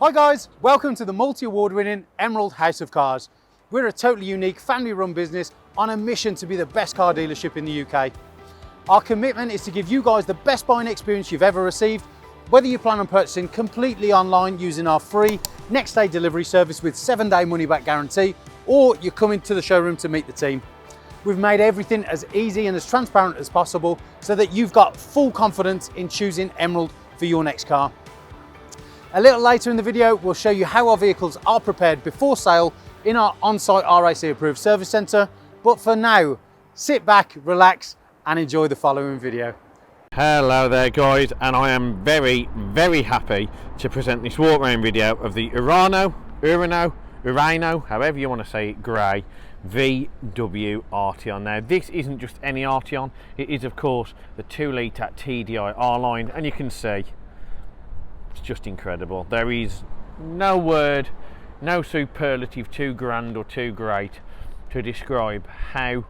Hi guys, welcome to the multi-award winning Emerald House of Cars. We're a totally unique family run business on a mission to be the best car dealership in the UK. Our commitment is to give you guys the best buying experience you've ever received, whether you plan on purchasing completely online using our free next day delivery service with 7-day money back guarantee, or you're coming to the showroom to meet the team. We've made everything as easy and as transparent as possible so that you've got full confidence in choosing Emerald for your next car. A little later in the video, we'll show you how our vehicles are prepared before sale in our on-site RAC approved service centre. But for now, sit back, relax and enjoy the following video. Hello there guys, and I am very happy to present this walk around video of the Urano, however you want to say it, grey VW Arteon. Now this isn't just any Arteon, it is of course the 2 litre TDI R-Line, and you can see it's just incredible. There is no word, no superlative too grand or too great to describe how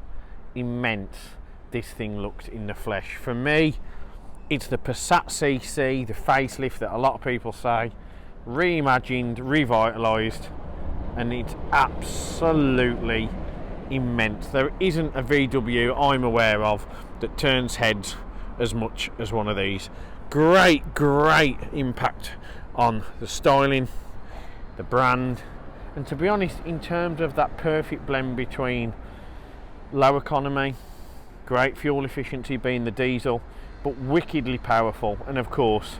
immense this thing looks in the flesh. For me, it's the Passat CC, the facelift that a lot of people say, reimagined, revitalised, and it's absolutely immense. There isn't a VW I'm aware of that turns heads as much as one of these. Great impact on the styling, the brand, and to be honest, in terms of that perfect blend between low economy, great fuel efficiency being the diesel, but wickedly powerful, and of course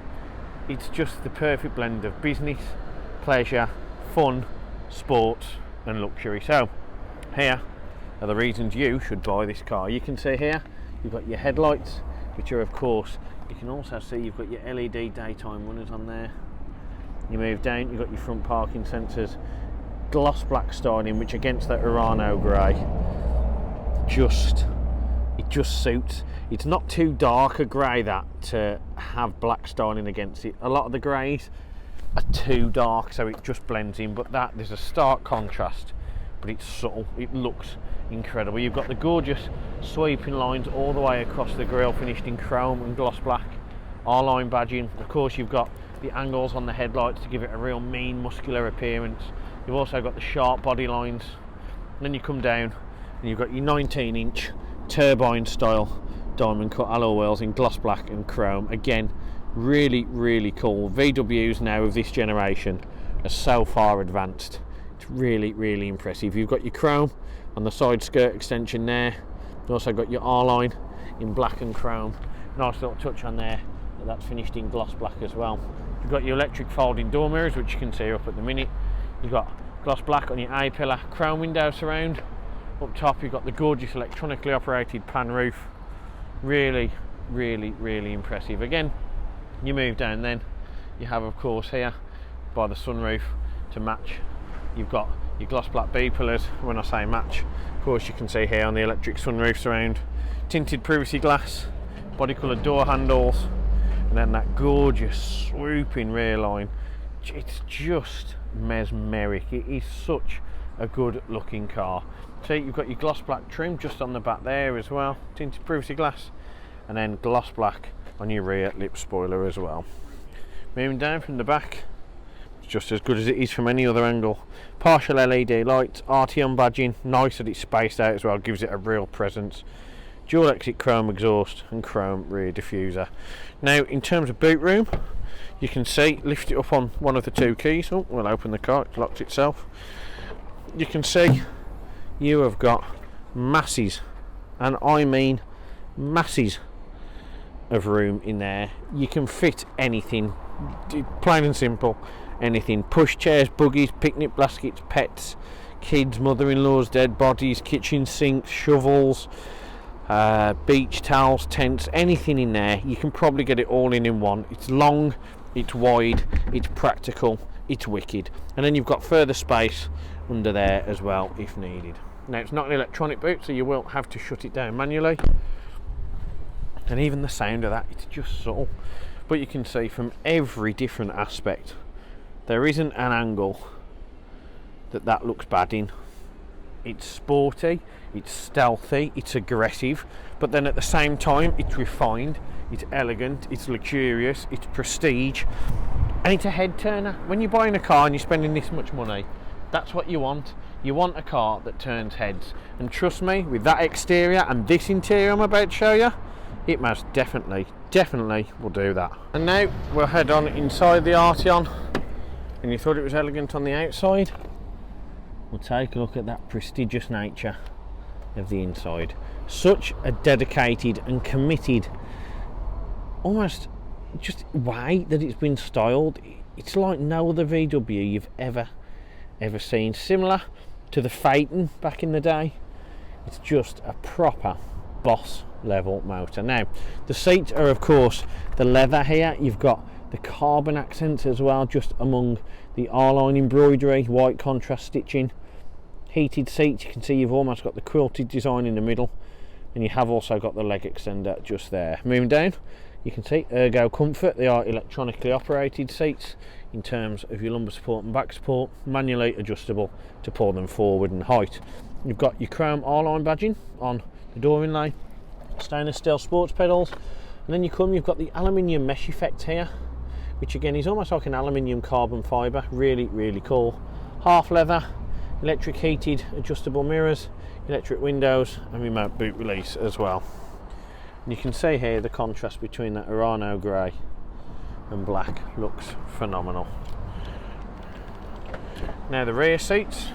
it's just the perfect blend of business, pleasure, fun, sport and luxury. So here are the reasons you should buy this car. You can see here you've got your headlights, which are of course, you can also see you've got your LED daytime runners on there. You move down, you've got your front parking sensors, gloss black styling, which against that Urano grey it just suits. It's not too dark a grey that to have black styling against it. A lot of the greys are too dark, so it just blends in, but that there's a stark contrast, but it's subtle, it looks incredible. You've got the gorgeous sweeping lines all the way across the grille, finished in chrome and gloss black, R-Line badging. Of course you've got the angles on the headlights to give it a real mean muscular appearance. You've also got the sharp body lines, and then you come down and you've got your 19-inch turbine style diamond cut alloy wheels in gloss black and chrome. Again, really cool. VWs now of this generation are so far advanced. It's really impressive. You've got your chrome on the side skirt extension there. You've also got your R-Line in black and chrome. Nice little touch on there, that's finished in gloss black as well. You've got your electric folding door mirrors, which you can see up at the minute. You've got gloss black on your A-pillar, chrome window surround. Up top you've got the gorgeous electronically operated pan roof. Really impressive. Again, you move down, then you have of course here by the sunroof to match, you've got your gloss black B pillars. When I say match, of course you can see here on the electric sunroof surround, tinted privacy glass, body coloured door handles, and then that gorgeous swooping rear line. It's just mesmeric. It is such a good looking car. See, you've got your gloss black trim just on the back there as well, tinted privacy glass, and then gloss black on your rear lip spoiler as well. Moving down from the back, it's just as good as it is from any other angle. Partial LED lights, Arteon badging, nice that it's spaced out as well, gives it a real presence. Dual exit chrome exhaust and chrome rear diffuser. Now in terms of boot room, you can see, lift it up on one of the 2 keys. Oh, we'll open the car, it locks itself. You can see you have got masses, and I mean masses of room in there. You can fit anything, plain and simple, anything. Push chairs, buggies, picnic baskets, pets, kids, mother-in-laws, dead bodies, kitchen sinks, shovels, beach towels, tents, anything in there. You can probably get it all in one. It's long, it's wide, it's practical, it's wicked. And then you've got further space under there as well if needed. Now it's not an electronic boot, so you will have to shut it down manually, and even the sound of that, it's just subtle, but you can see from every different aspect there isn't an angle that looks bad in. It's sporty, it's stealthy, it's aggressive, but then at the same time it's refined, it's elegant, it's luxurious, it's prestige. And it's a head turner. When you're buying a car and you're spending this much money, that's what you want. You want a car that turns heads. And trust me, with that exterior and this interior I'm about to show you, it most definitely will do that. And now we'll head on inside the Arteon. And you thought it was elegant on the outside? We'll take a look at that prestigious nature of the inside. Such a dedicated and committed, almost just way that it's been styled. It's like no other VW you've ever seen. Similar to the Phaeton back in the day. It's just a proper boss level motor. Now the seats are of course the leather here. You've got the carbon accents as well, just among the R-line embroidery, white contrast stitching. Heated seats, you can see you've almost got the quilted design in the middle, and you have also got the leg extender just there. Moving down, you can see Ergo Comfort. They are electronically operated seats in terms of your lumbar support and back support, manually adjustable to pull them forward and height. You've got your chrome R-line badging on the door inlay, stainless steel sports pedals, and then you've got the aluminium mesh effect here, which again is almost like an aluminium carbon fibre. Really cool. Half leather, electric heated adjustable mirrors, electric windows, and remote boot release as well. And you can see here the contrast between that Urano grey and black looks phenomenal. Now the rear seats,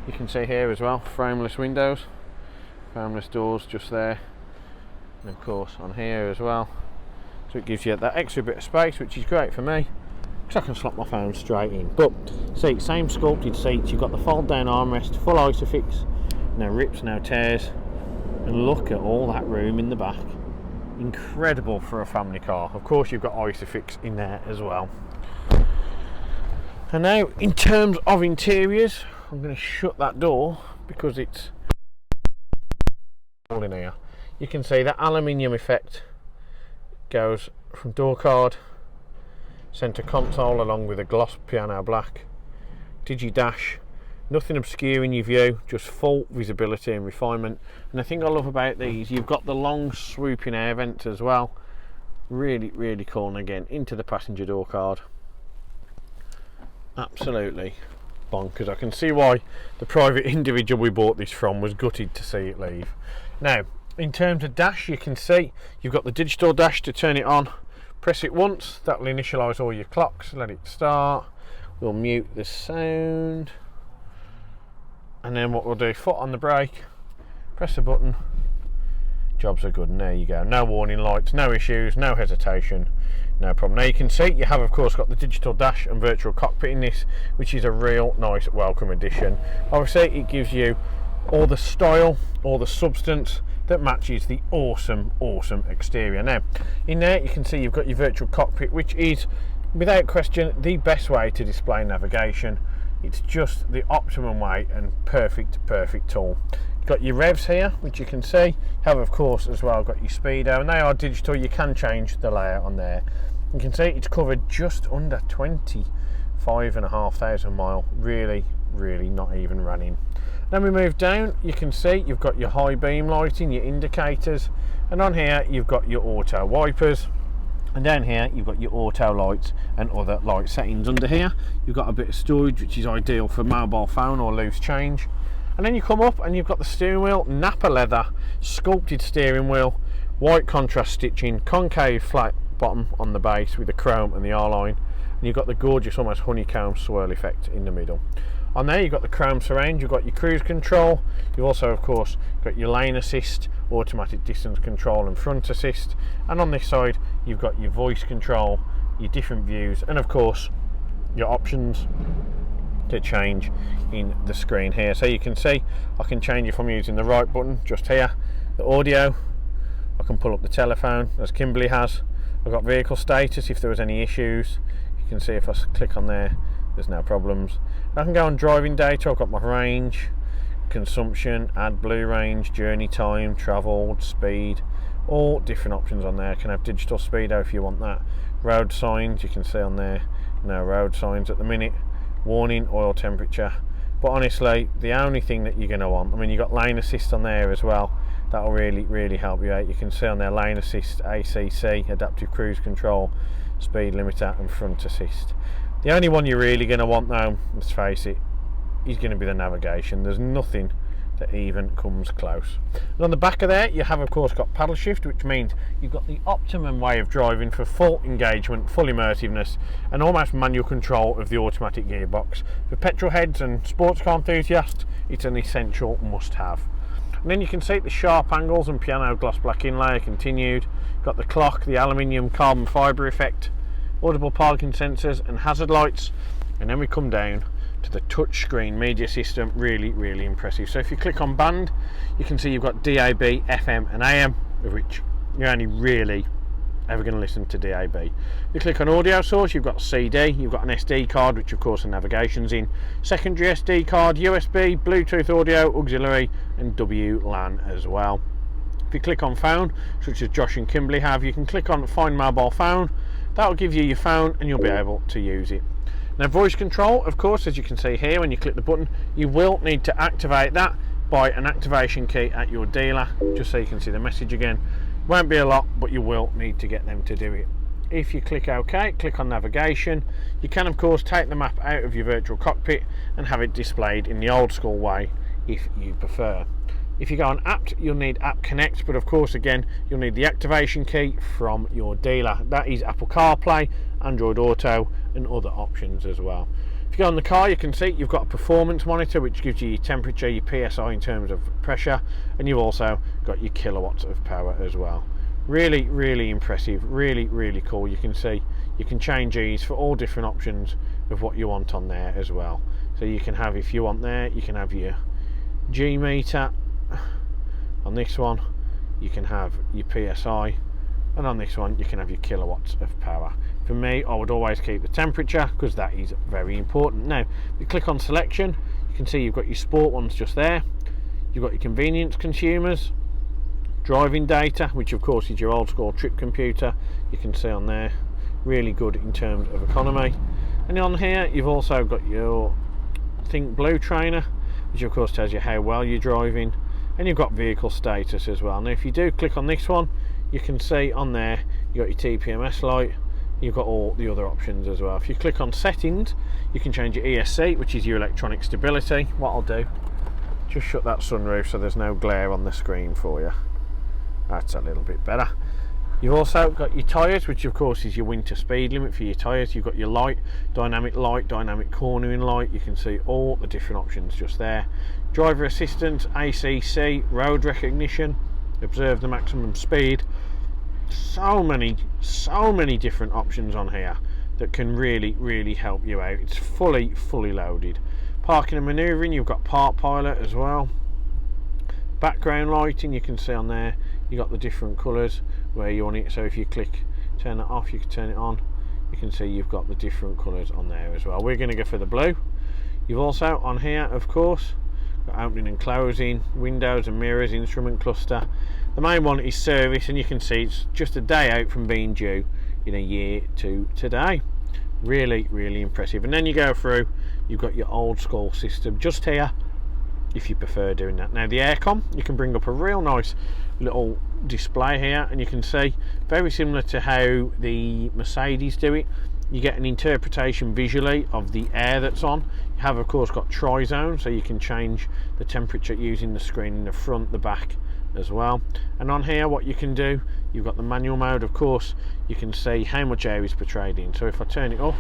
you can see here as well, frameless windows, frameless doors just there, and of course on here as well. So it gives you that extra bit of space, which is great for me, because I can slot my phone straight in. But see, same sculpted seats, you've got the fold down armrest, full Isofix, no rips, no tears, and look at all that room in the back. Incredible for a family car. Of course you've got Isofix in there as well. And now in terms of interiors, I'm going to shut that door because it's all in here. You can see that aluminium effect goes from door card, centre console along with a gloss piano black, digi dash, nothing obscuring your view, just full visibility and refinement. And the thing I love about these, you've got the long swooping air vents as well. Really cool. And again, into the passenger door card, absolutely bonkers. I can see why the private individual we bought this from was gutted to see it leave. Now in terms of dash, you can see you've got the digital dash to turn it on. Press it once, that will initialise all your clocks, let it start. We'll mute the sound, and then what we'll do, foot on the brake, press the button, jobs are good, and there you go. No warning lights, no issues, no hesitation, no problem. Now you can see you have of course got the digital dash and virtual cockpit in this, which is a real nice welcome addition. Obviously it gives you all the style, all the substance that matches the awesome exterior. Now in there you can see you've got your virtual cockpit, which is without question the best way to display navigation. It's just the optimum way and perfect tool. You've got your revs here, which you can see. You have of course as well got your speedo, and they are digital. You can change the layout on there. You can see it's covered just under 25,500 miles. Really not even running. Then we move down, you can see you've got your high beam lighting, your indicators, and on here you've got your auto wipers, and down here you've got your auto lights and other light settings. Under here you've got a bit of storage, which is ideal for mobile phone or loose change. And then you come up and you've got the steering wheel, Nappa leather, sculpted steering wheel, white contrast stitching, concave flat bottom on the base with the chrome and the R-line, and you've got the gorgeous almost honeycomb swirl effect in the middle. On there you've got the chrome surround, you've got your cruise control, you've also of course got your lane assist, automatic distance control and front assist, and on this side you've got your voice control, your different views, and of course your options to change in the screen here. So you can see I can change it from using the right button just here, the audio, I can pull up the telephone as Kimberly has, I've got vehicle status if there was any issues, you can see if I click on there there's no problems. I can go on driving data, I've got my range, consumption, add blue range, journey time, travel, speed, all different options on there. I can have digital speedo if you want that. Road signs, you can see on there, no road signs at the minute. Warning, oil temperature. But honestly, the only thing that you're going to want, I mean you've got lane assist on there as well, that'll really help you out. You can see on there lane assist, ACC, adaptive cruise control, speed limiter and front assist. The only one you're really going to want though, let's face it, is going to be the navigation. There's nothing that even comes close. And on the back of there you have of course got paddle shift, which means you've got the optimum way of driving for full engagement, full immersiveness and almost manual control of the automatic gearbox. For petrol heads and sports car enthusiasts, it's an essential must have. And then you can see the sharp angles and piano gloss black inlay continued. Got the clock, the aluminium carbon fibre effect, audible parking sensors and hazard lights. And then we come down to the touchscreen media system. Really impressive. So if you click on band, you can see you've got DAB, FM and AM, of which you're only really ever going to listen to DAB. If you click on audio source, you've got CD, you've got an SD card, which of course the navigation's in, secondary SD card, USB, Bluetooth audio, auxiliary and WLAN as well. If you click on phone, such as Josh and Kimberly have, you can click on find mobile phone. That will give you your phone and you'll be able to use it. Now voice control, of course, as you can see here, when you click the button, you will need to activate that by an activation key at your dealer, just so you can see the message again. Won't be a lot, but you will need to get them to do it. If you click OK, click on navigation, you can of course take the map out of your virtual cockpit and have it displayed in the old school way if you prefer. If you go on apps, you'll need App Connect, but of course again you'll need the activation key from your dealer. That is Apple CarPlay, Android Auto and other options as well. If you go on the car, you can see you've got a performance monitor which gives you your temperature, your PSI in terms of pressure, and you've also got your kilowatts of power as well. Really impressive, really cool. You can see you can change these for all different options of what you want on there as well. So you can have, if you want there, you can have your G meter. On this one you can have your PSI, and on this one you can have your kilowatts of power. For me, I would always keep the temperature because that is very important. Now if you click on selection, you can see you've got your sport ones just there, you've got your convenience consumers, driving data, which of course is your old school trip computer, you can see on there, really good in terms of economy. And on here you've also got your Think Blue trainer, which of course tells you how well you're driving, and you've got vehicle status as well. Now if you do click on this one, you can see on there you've got your TPMS light, you've got all the other options as well. If you click on settings, you can change your ESC, which is your electronic stability. What I'll do, just shut that sunroof so there's no glare on the screen for you. That's a little bit better. You've also got your tyres, which of course is your winter speed limit for your tyres. You've got your light, dynamic cornering light. You can see all the different options just there. Driver assistance, ACC, road recognition, observe the maximum speed. So many different options on here that can really help you out. It's fully loaded. Parking and manoeuvring, you've got Park Pilot as well. Background lighting, you can see on there you got the different colours where you want it. So if you click turn it off, you can turn it on. You can see you've got the different colours on there as well. We're going to go for the blue. You've also on here of course got opening and closing, windows and mirrors, instrument cluster. The main one is service, and you can see it's just a day out from being due in a year to today. Really impressive. And then you go through, you've got your old school system just here if you prefer doing that. Now the aircon, you can bring up a real nice little display here, and you can see very similar to how the Mercedes do it. You get an interpretation visually of the air that's on. You have of course got tri-zone, so you can change the temperature using the screen in the front, the back as well. And on here what you can do, you've got the manual mode. Of course you can see how much air is portrayed in. So if I turn it up,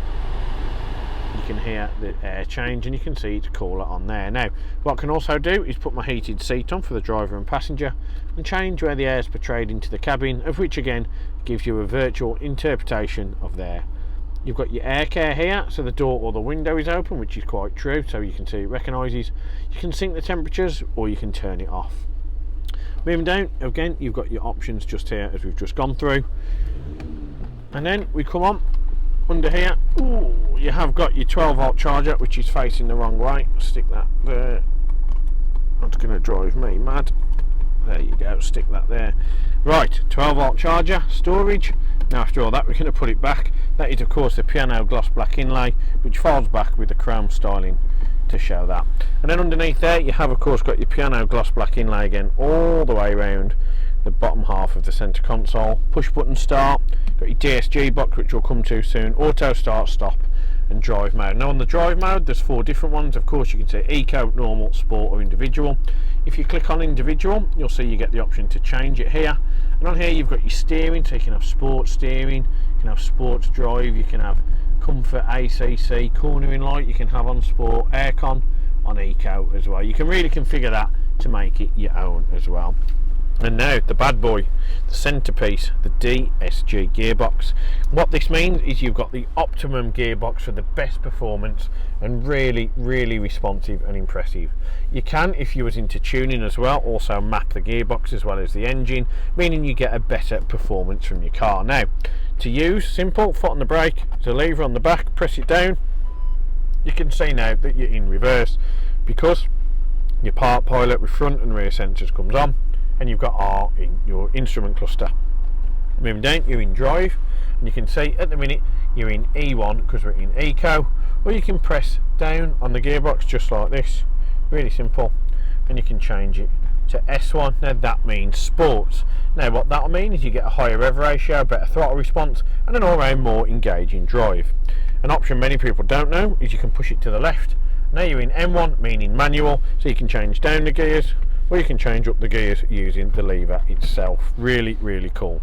you can hear the air change, and you can see it's cooler on there. Now what I can also do is put my heated seat on for the driver and passenger and change where the air is portrayed into the cabin, of which again gives you a virtual interpretation of there. You've got your air care here, so the door or the window is open, which is quite true, so you can see it recognises. You can sync the temperatures or you can turn it off. Moving down, again you've got your options just here as we've just gone through. And then we come on under here. Ooh, you have got your 12-volt charger, which is facing the wrong way. Stick that there. That's going to drive me mad. There you go, stick that there. Right, 12-volt charger, storage. Now after all that, we're going to put it back. That is of course the piano gloss black inlay, which folds back with the chrome styling to show that. And then underneath there you have of course got your piano gloss black inlay again all the way around the bottom half of the centre console. Push button start, got your DSG box which we'll come to soon, auto start stop and drive mode. Now on the drive mode there's 4 different ones. Of course you can say eco, normal, sport or individual. If you click on individual you'll see you get the option to change it here, and on here you've got your steering, so you can have sports steering, you can have sports drive, you can have comfort, ACC, cornering light, you can have on sport, aircon on eco as well. You can really configure that to make it your own as well. And now the bad boy, the centerpiece, the DSG gearbox. What this means is you've got the optimum gearbox for the best performance and really responsive and impressive. You can, if you was into tuning as well, also map the gearbox as well as the engine, meaning you get a better performance from your car. Now to use, simple, foot on the brake, there's a lever on the back, press it down. You can see now that you're in reverse because your park pilot with front and rear sensors comes on, and you've got R in your instrument cluster. Moving down, you're in drive, and you can see at the minute you're in E1 because we're in eco, or you can press down on the gearbox just like this, really simple, and you can change it to S1. Now that means sports. Now what that'll mean is you get a higher rev ratio, better throttle response, and an all-round more engaging drive. An option many people don't know is you can push it to the left. Now you're in M1, meaning manual, so you can change down the gears, or you can change up the gears using the lever itself. Really cool.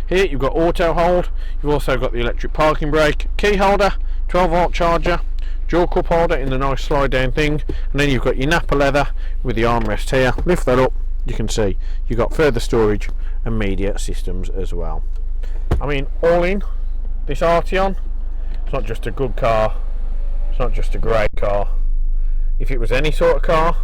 Here you've got auto hold, you've also got the electric parking brake, key holder, 12-volt charger, dual cup holder in the nice slide down thing, and then you've got your Nappa leather with the armrest here. Lift that up, you can see you've got further storage and media systems as well. I mean, all in, this Arteon, it's not just a good car, it's not just a great car. If it was any sort of car,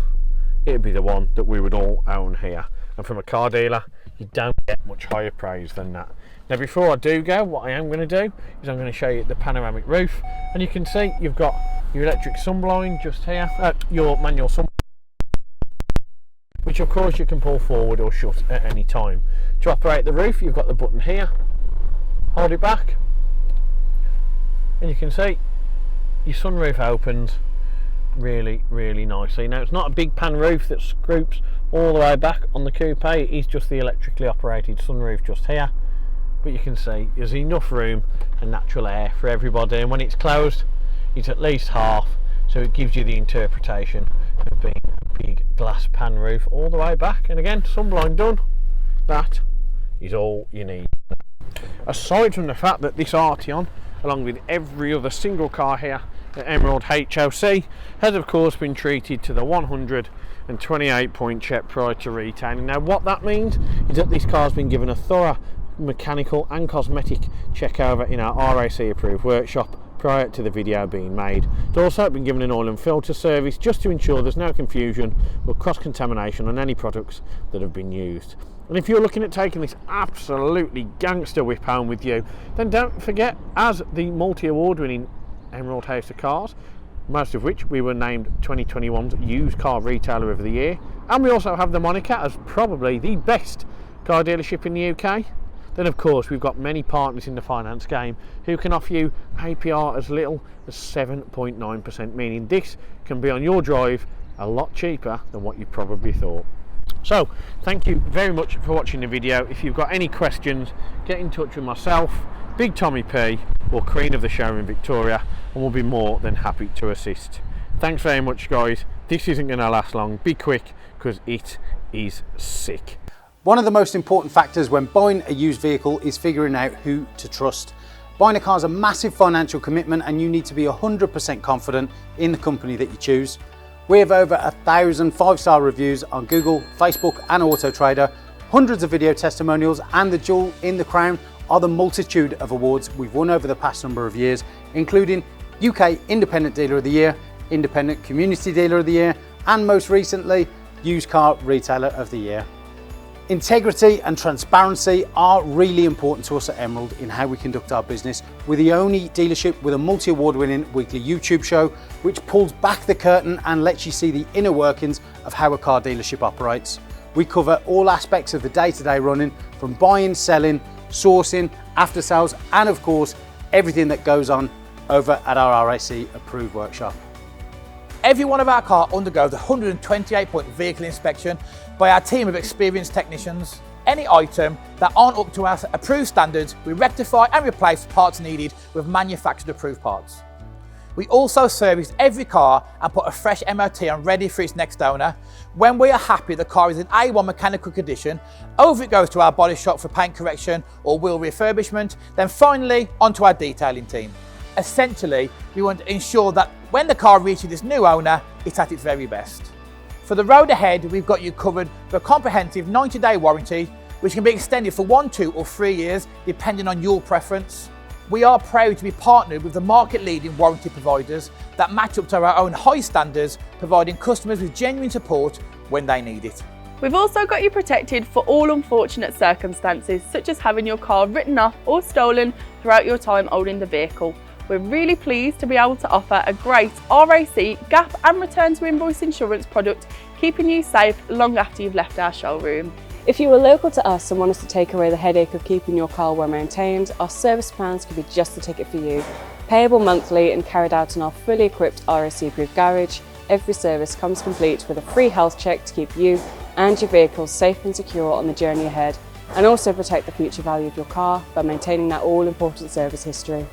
it'd be the one that we would all own here, and from a car dealer you don't get much higher praise than that. Now before I do go, what I am going to do is I'm going to show you the panoramic roof, and you can see you've got your electric sunblind just here, your manual sun, which of course you can pull forward or shut at any time. To operate the roof you've got the button here, hold it back and you can see your sunroof opens really nicely. Now it's not a big pan roof that scoops all the way back on the coupe, it is just the electrically operated sunroof just here, but you can see there's enough room and natural air for everybody, and when it's closed it's at least half, so it gives you the interpretation of being a big glass pan roof all the way back. And again, sunblind done, that is all you need. Aside from the fact that this Arteon, along with every other single car here at Emerald HOC, has of course been treated to the 128 point check prior to retailing. Now what that means is that this car's been given a thorough mechanical and cosmetic check over in our RAC approved workshop prior to the video being made. It's also been given an oil and filter service just to ensure there's no confusion or cross-contamination on any products that have been used. And if you're looking at taking this absolutely gangster whip home with you, then don't forget, as the multi-award winning Emerald House of Cars, most of which we were named 2021's used car retailer of the year, and we also have the moniker as probably the best car dealership in the UK, then of course we've got many partners in the finance game who can offer you APR as little as 7.9%, meaning this can be on your drive a lot cheaper than what you probably thought. So thank you very much for watching the video. If you've got any questions, get in touch with myself, Big Tommy P, or Queen of the Showroom Victoria, and we'll be more than happy to assist. Thanks very much guys. This isn't going to last long. Be quick because it is sick. One of the most important factors when buying a used vehicle is figuring out who to trust. Buying a car is a massive financial commitment and you need to be 100% confident in the company that you choose. We have over 1,000 5-star reviews on Google, Facebook and Auto Trader, hundreds of video testimonials, and the jewel in the crown are the multitude of awards we've won over the past number of years, including UK Independent Dealer of the Year, Independent Community Dealer of the Year, and most recently, Used Car Retailer of the Year. Integrity and transparency are really important to us at Emerald in how we conduct our business. We're the only dealership with a multi-award winning weekly YouTube show which pulls back the curtain and lets you see the inner workings of how a car dealership operates. We cover all aspects of the day-to-day running, from buying, selling, sourcing, after sales, and of course everything that goes on over at our RAC approved workshop. Every one of our cars undergoes a 128 point vehicle inspection by our team of experienced technicians. any item that aren't up to our approved standards, we rectify and replace parts needed with manufactured approved parts. We also service every car and put a fresh MOT on ready for its next owner. When we are happy the car is in A1 mechanical condition, over it goes to our body shop for paint correction or wheel refurbishment, then finally onto our detailing team. Essentially, we want to ensure that when the car reaches its new owner, it's at its very best. For the road ahead, we've got you covered for a comprehensive 90-day warranty, which can be extended for 1, 2 or 3 years, depending on your preference. We are proud to be partnered with the market-leading warranty providers that match up to our own high standards, providing customers with genuine support when they need it. We've also got you protected for all unfortunate circumstances, such as having your car written off or stolen throughout your time holding the vehicle. We're really pleased to be able to offer a great RAC, gap and return to invoice insurance product, keeping you safe long after you've left our showroom. If you are local to us and want us to take away the headache of keeping your car well maintained, our service plans could be just the ticket for you. Payable monthly and carried out in our fully equipped RAC approved garage, every service comes complete with a free health check to keep you and your vehicle safe and secure on the journey ahead, and also protect the future value of your car by maintaining that all-important service history.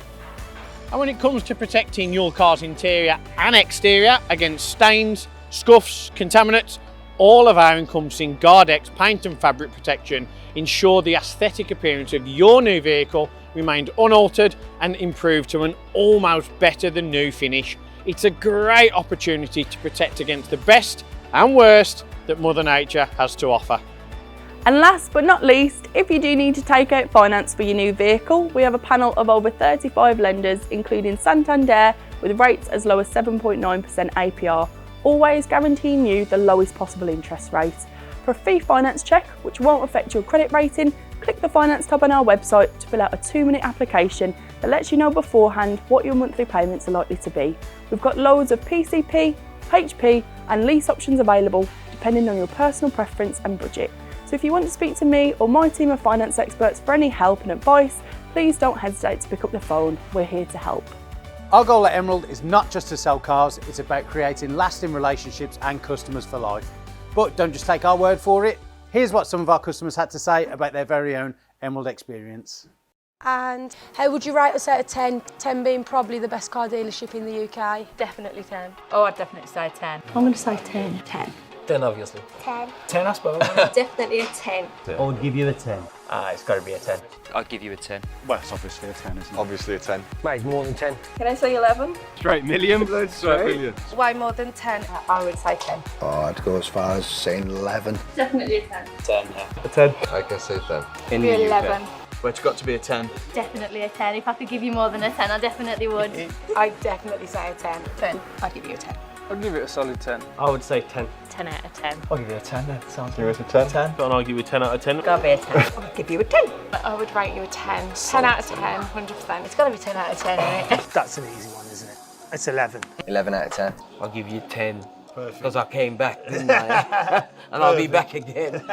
And when it comes to protecting your car's interior and exterior against stains, scuffs, contaminants, all of our encompassing Guardex paint and fabric protection ensure the aesthetic appearance of your new vehicle remained unaltered and improved to an almost better than new finish. It's a great opportunity to protect against the best and worst that Mother Nature has to offer. And last but not least, if you do need to take out finance for your new vehicle, we have a panel of over 35 lenders, including Santander, with rates as low as 7.9% APR, always guaranteeing you the lowest possible interest rate. For a free finance check, which won't affect your credit rating, click the finance tab on our website to fill out a 2-minute application that lets you know beforehand what your monthly payments are likely to be. We've got loads of PCP, HP and lease options available, depending on your personal preference and budget. So if you want to speak to me or my team of finance experts for any help and advice, please don't hesitate to pick up the phone. We're here to help. Our goal at Emerald is not just to sell cars, it's about creating lasting relationships and customers for life. But don't just take our word for it. Here's what some of our customers had to say about their very own Emerald experience. And how would you rate us out of 10? 10 being probably the best car dealership in the UK. Definitely 10. Oh, I'd definitely say 10. I'm going to say 10. 10. 10 obviously. 10. 10 I suppose. Definitely a 10. I would give you a 10. It's got to be a 10. I'd give you a 10. Well, it's obviously a 10, isn't it? Obviously a 10. Mate, it's more than 10. Can I say 11? Straight million, straight million. Way more than 10. I would say 10. Oh, I'd go as far as saying 11. Definitely a 10. 10, yeah. A 10. I can say 10. In the 11. Well, it's got to be a 10. Definitely a 10. If I could give you more than a 10, I definitely would. I'd definitely say a 10. 10. I'd give you a 10. I'd give it a solid 10. I would say 10. 10 out of 10. I'll give you a 10 then. Sounds Give us a 10. 10. Don't argue with 10 out of 10. Gotta be a 10. I'd give you a 10. I would rate you a 10. 10 out of 10, 100%. It's gotta be 10 out of 10, isn't it? That's an easy one, isn't it? It's 11. 11 out of 10. I'll give you 10. Because I came back, didn't I? And I'll be back again.